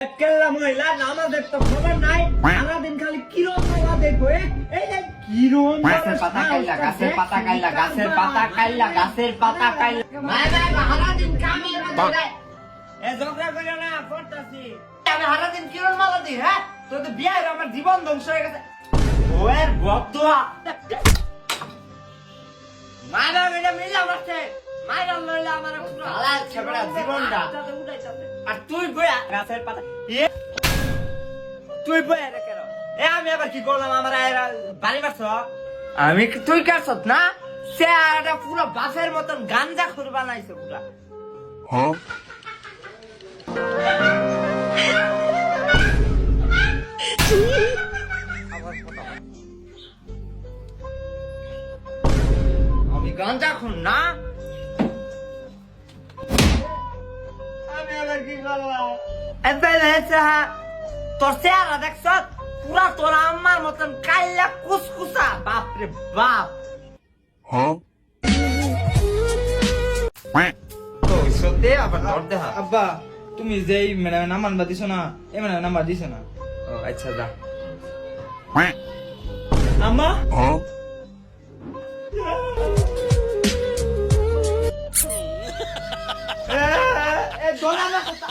কেল্লা মহিলা নামাজের তো খবর নাই, সারাদিন খালি কিরণ মালা দেখবো। এই যে কিরণ গাছের পাতা কাইলা, গাছের পাতা কাইলা, গাছের পাতা কাইলা, গাছের পাতা কাইলা। সারাদিন কামের মধ্যে ঝগড়া করে না করতেছি। আমি সারাদিন কিরণ মালা দিই, হ্যাঁ? তোর তো বিয়ে হয়ে আমার জীবন ধ্বংস হয়ে গেছে। ওয়ের বদুয়া মারা মেলা মিলা মারছে, মারা লইলা আমার পুরো হালাল ছেবড়া জীবনটা। আর তুই বয়া গাছের পাতা তুই বয়া রে কেন? আমি আবার কি করলাম? আমার বাড়ি মারছ? আমি তুই কাটছ না? সে একটা পুরো বাসের মতন গাঞ্জা খুর বানাইছে পুরা। আমি গাঞ্জা খুন না? আমি আবার কি করলাম? তোর চেহারা দেখছ পুরা তোর আমার মতন কাইলা কুসকুসা। বাপরে বাপ। সত্যি আবার ধরতে হয়। আব্বা তুমি যেই ম্যাডামের নাম্বার দিছ না, এই ম্যাডামের নাম্বার দিছ না। ও আচ্ছা যা। আম্মা এ দোলা না কথা।